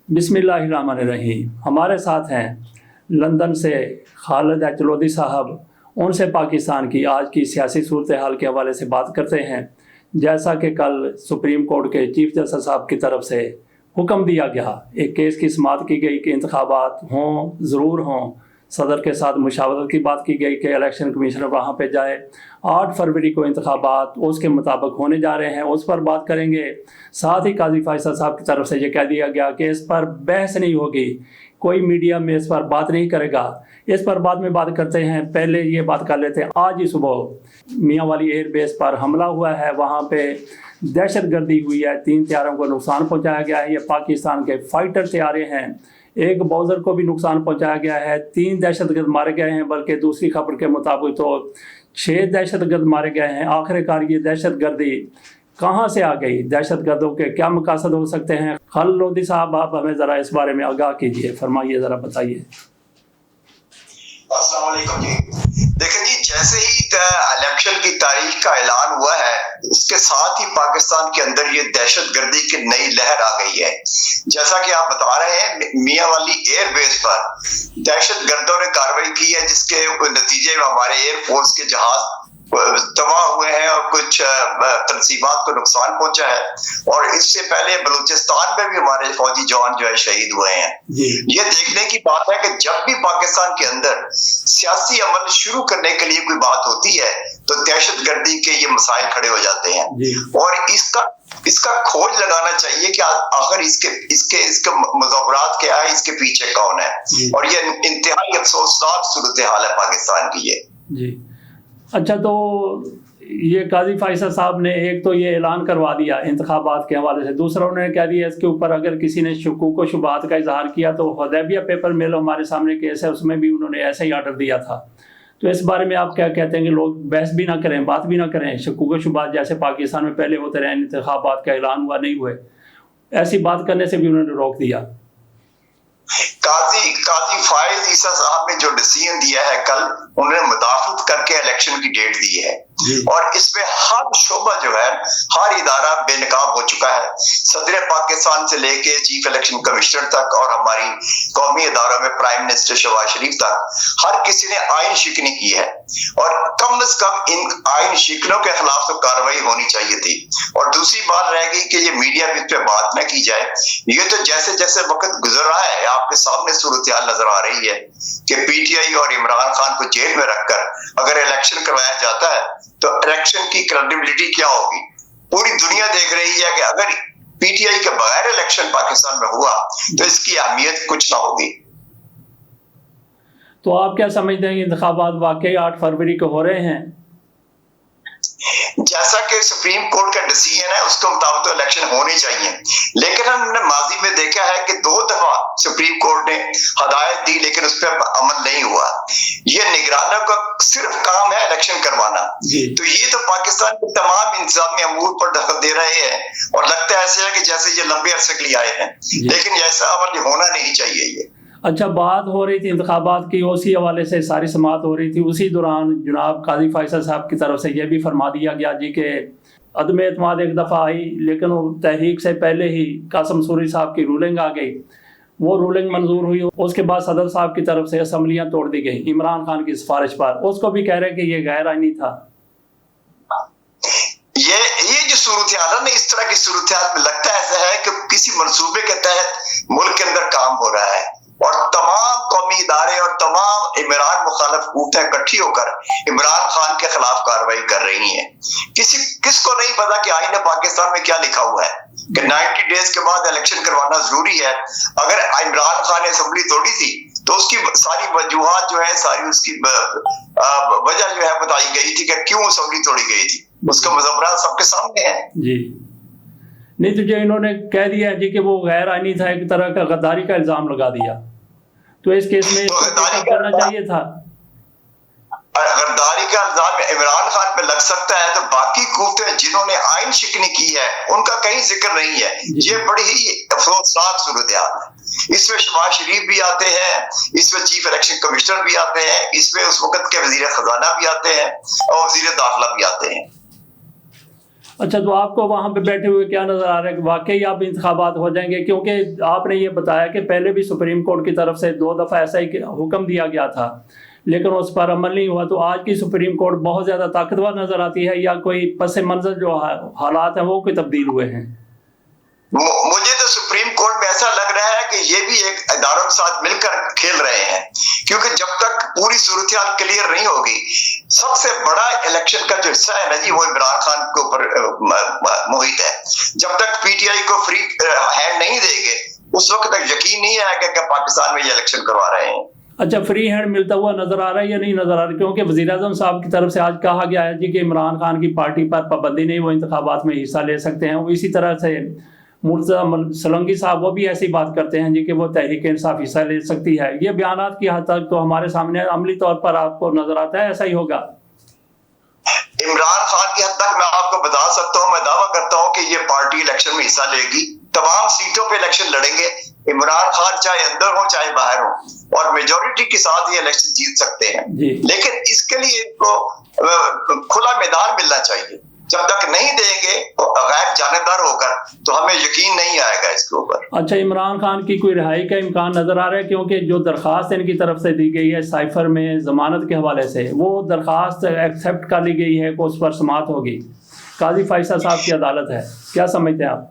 बिस्मिल्लाहिर्रहमानिर्रहीम। हमारे साथ हैं लंदन से खालिद अचलोदी साहब। उनसे पाकिस्तान की आज की सियासी सूरत हाल के हवाले से बात करते हैं। जैसा कि कल सुप्रीम कोर्ट के चीफ जस्टिस साहब की तरफ से हुक्म दिया गया, एक केस की समाअत की गई कि इंतखाबात हों, ज़रूर हों। सदर के साथ मुशावरत की बात की गई कि इलेक्शन कमीशनर वहाँ पे जाए। 8 फरवरी को इंतखाबात उसके मुताबिक होने जा रहे हैं, उस पर बात करेंगे। साथ ही काजी फैसल साहब की तरफ से ये कह दिया गया कि इस पर बहस नहीं होगी, कोई मीडिया में इस पर बात नहीं करेगा। इस पर बाद में बात करते हैं, पहले ये बात कर लेते हैं। आज ही सुबह मियाँ वाली एयर बेस पर हमला हुआ है, वहाँ पे दहशत गर्दी हुई है, 3 तैयारों को नुकसान पहुँचाया गया है। ये पाकिस्तान के फाइटर तैयारे हैं। एक बाउज़र को भी नुकसान पहुंचाया गया है। 3 दहशतगर्द मारे गए हैं, बल्कि दूसरी खबर के मुताबिक तो 6 दहशतगर्द मारे गए हैं। आखिरकार ये दहशतगर्दी कहाँ से आ गई? दहशतगर्दों के क्या मकासद हो सकते हैं? खालिद लोधी साहब, आप हमें ज़रा इस बारे में आगाह कीजिए, फरमाइए, ज़रा बताइए। अस्सलाम वालेकुम जी। देखें जी, जैसे ही इलेक्शन की तारीख का ऐलान हुआ है, उसके साथ ही पाकिस्तान के अंदर ये दहशतगर्दी की नई लहर आ गई है। जैसा कि आप बता रहे हैं, मियाँ वाली एयर बेस पर दहशतगर्दों ने कार्रवाई की है, जिसके नतीजे में हमारे एयरफोर्स के जहाज तबाह हुए हैं और कुछ तनसीबात को नुकसान पहुंचा है। और इससे पहले बलूचिस्तान में भी हमारे फौजी जवान जो है शहीद हुए हैं। ये देखने की बात है कि जब भी पाकिस्तान के अंदर सियासी अमल शुरू करने के लिए कोई बात होती है तो दहशतगर्दी के ये मसाइल खड़े हो जाते हैं। और इसका खोज लगाना चाहिए कि आखिर इसके मुज़ावरात क्या है, इसके पीछे कौन है। और ये इंतहाई अफसोसनाक सूरत हाल है पाकिस्तान की ये जी। अच्छा, तो ये काजी फैसल साहब ने एक तो ये ऐलान करवा दिया इंतखाबात के हवाले से, दूसरा उन्होंने कह दिया इसके ऊपर अगर किसी ने शकूक व शुबात का इजहार किया तो हुदैबिया पेपर मिल हमारे सामने केस है, उसमें भी उन्होंने ऐसा ही आर्डर दिया था। तो इस बारे में आप क्या कहते हैं कि लोग बहस भी ना करें, बात भी ना करें? शकूक व शुबात जैसे पाकिस्तान में पहले होते रहे, इंतखाबात का ऐलान हुआ नहीं हुए, ऐसी बात करने से भी उन्होंने रोक दिया। काजी फाइज ईसा साहब ने जो डिसीजन दिया है कल, उन्होंने मुदाफत करके इलेक्शन की डेट दी है। और इसमें हर शोबा जो है, हर इदारा बेनकाब हो चुका है। सदर पाकिस्तान से लेके चीफ इलेक्शन कमिश्नर तक और हमारी कौमी इदारों में प्राइम मिनिस्टर शहबाज शरीफ तक हर किसी ने आइन शिकनी की है। और कम से कम इन आइन शिकनों के खिलाफ तो कार्रवाई होनी चाहिए थी। और दूसरी बात रह गई कि ये मीडिया भी इस पे बात न की जाए। ये तो जैसे जैसे वक्त गुजर रहा है, आपके सामने सूरत हाल नजर आ रही है कि पीटीआई और इमरान खान को जेल में रखकर अगर इलेक्शन करवाया जाता है तो इलेक्शन की क्रेडिबिलिटी क्या होगी? पूरी दुनिया देख रही है कि अगर पीटीआई के बगैर इलेक्शन पाकिस्तान में हुआ तो इसकी अहमियत कुछ ना होगी। तो आप क्या समझते हैं, इंतखाबात वाकई 8 फरवरी को हो रहे हैं? जैसा कि सुप्रीम कोर्ट का डिसीजन है उसके मुताबिक तो इलेक्शन होने चाहिए, लेकिन हमने माजी में देखा है कि 2 दफा सुप्रीम कोर्ट ने हदायत दी लेकिन उस पर अमल नहीं हुआ। ये निगरानों का सिर्फ काम है इलेक्शन करवाना। तो ये तो पाकिस्तान के तमाम इंतजामी अमूर पर दखल दे रहे हैं और लगता है ऐसे है कि जैसे ये लंबे अरसे के लिए आए हैं, लेकिन ऐसा अमल होना नहीं चाहिए ये। अच्छा, बात हो रही थी इंतखाबात की, उसी हवाले से सारी समाअत हो रही थी। उसी दौरान जनाब काजी फैसल साहब की तरफ से यह भी फरमा दिया गया जी कि अदम एतमाद एक दफ़ा आई, लेकिन वो तहरीक से पहले ही कासम सूरी साहब की रूलिंग आ गई। वो रूलिंग मंजूर हुई, उसके बाद सदर साहब की तरफ से असम्बलियाँ तोड़ दी गई इमरान खान की सिफारिश पर। उसको भी कह रहे हैं कि ये गैर आईनी था। ये जो सूरत हाल है ना, इस तरह की सूरत हाल में लगता ऐसा है कि किसी मंसूबे के तहत मुल्क के अंदर काम हो रहा है और तमाम कौमी इदारे और तमाम इमरान मुखालिफ कुव्वतें इकट्ठी होकर इमरान खान के खिलाफ कार्रवाई कर रही हैं। किसको नहीं पता कि आईन पाकिस्तान में क्या लिखा हुआ है कि 90 डेज के बाद इलेक्शन करवाना जरूरी है। अगर इमरान खान ने असेंबली तोड़ी थी तो उसकी सारी वजूहात जो है, सारी उसकी वजह जो है बताई गई थी कि क्यों असेंबली तोड़ी गई थी, उसका मुज़ावरात सबके सामने है जी। नहीं तो जो इन्होंने कह दिया है जी कि वो गैर आईनी था, एक तरह का गद्दारी का इल्जाम लगा दिया, तो इस केस में तो करना चाहिए था। गद्दारी का इल्जाम इमरान खान पे लग सकता है तो बाकी कुव्वतें जिन्होंने आइन शिकनी की है उनका कहीं जिक्र नहीं है। ये बड़ी ही अफसोसनाक सूरत हाल है। इसमें शहबाज शरीफ भी आते हैं, इसमें चीफ इलेक्शन कमिश्नर भी आते हैं, इसमें उस वक्त के वजीर खजाना भी आते हैं और वजीर दाखिला भी आते हैं। अच्छा, तो आपको वहाँ पे बैठे हुए क्या नज़र आ रहा है कि वाकई आप इंतखाबात हो जाएंगे? क्योंकि आपने ये बताया कि पहले भी सुप्रीम कोर्ट की तरफ से 2 दफ़ा ऐसा ही हुक्म दिया गया था, लेकिन उस पर अमल नहीं हुआ। तो आज की सुप्रीम कोर्ट बहुत ज़्यादा ताकतवर नज़र आती है, या कोई पस मंज़र जो हालात हैं वो कोई तब्दील हुए हैं? मुझे तो सुप्रीम कोर्ट में ऐसा लग रहा है कि ये भी एक इदारों के साथ मिलकर खेल रहे हैं, क्योंकि जब तक पूरी सूरत हाल क्लियर नहीं होगी, सबसे बड़ा इलेक्शन का जो हिस्सा है ना जी, वो इमरान खान के ऊपर मोहित है। जब तक पीटीआई को फ्री हैंड नहीं देंगे, उस वक्त तक यकीन नहीं आएगा कि पाकिस्तान में ये इलेक्शन करवा रहे हैं। अच्छा, फ्री हैंड मिलता हुआ नजर आ रहा है या नहीं नजर आ रहा है? क्योंकि वज़ीर आज़म साहब की तरफ से आज कहा गया है जी कि इमरान खान की पार्टी पर पाबंदी नहीं, वो इंतखाबात में हिस्सा ले सकते हैं। वो इसी तरह से मुर्तज़ा सोलंकी साहब वो भी ऐसी बात करते हैं जी कि वो तहरीक इंसाफ हिस्सा ले सकती है। ये बयानात की हद तक तो हमारे सामने अमली तौर पर आपको नजर आता है ऐसा ही होगा? इमरान खान की हद तक मैं आपको बता सकता हूँ, मैं दावा करता हूँ कि ये पार्टी इलेक्शन में हिस्सा लेगी, तमाम सीटों पे इलेक्शन लड़ेंगे इमरान खान, चाहे अंदर हो चाहे बाहर हो, और मेजोरिटी के साथ ये इलेक्शन जीत सकते हैं। लेकिन इसके लिए इनको खुला मैदान मिलना चाहिए। जब तक नहीं देंगे गैर जानेदार होकर, तो हमें यकीन नहीं आएगा इसके ऊपर। अच्छा, इमरान खान की कोई रिहाई का इम्कान नजर आ रहा है? क्योंकि जो दरखास्त इनकी तरफ से दी गई है साइफर में जमानत के हवाले से, वो दरखास्त एक्सेप्ट कर ली गई है कि उस पर समाअत होगी। काजी फैसल साहब की अदालत है, क्या समझते हैं आप?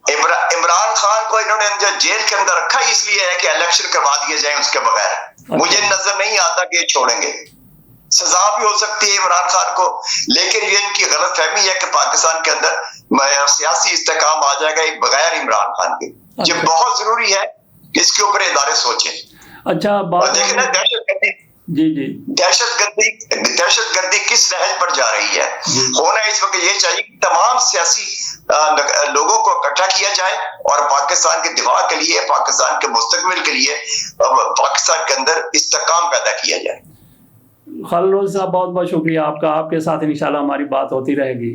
इमरान खान को इन्होंने जो जेल के अंदर रखा इसलिए है कि इलेक्शन करवा दिए जाए उसके बगैर। अच्छा। मुझे नजर नहीं आता कि ये छोड़ेंगे। सजा भी हो सकती है इमरान खान को, लेकिन ये इनकी गलत फहमी है कि पाकिस्तान के अंदर सियासी इस्तेकाम आ जाएगा बगैर इमरान खान के। ये बहुत जरूरी है, इसके ऊपर इदारे सोचें। अच्छा, देखिए ना, दहशतगर्दी किस लहज पर जा रही है। होना इस वक्त ये चाहिए कि तमाम सियासी लोगों को इकट्ठा किया जाए और पाकिस्तान के दिफा के लिए, पाकिस्तान के मुस्तकबिल के लिए पाकिस्तान के अंदर इस्तेकाम पैदा किया जाए। खालिद साहब, बहुत बहुत शुक्रिया आपका। आपके साथ इंशाल्लाह हमारी बात होती रहेगी।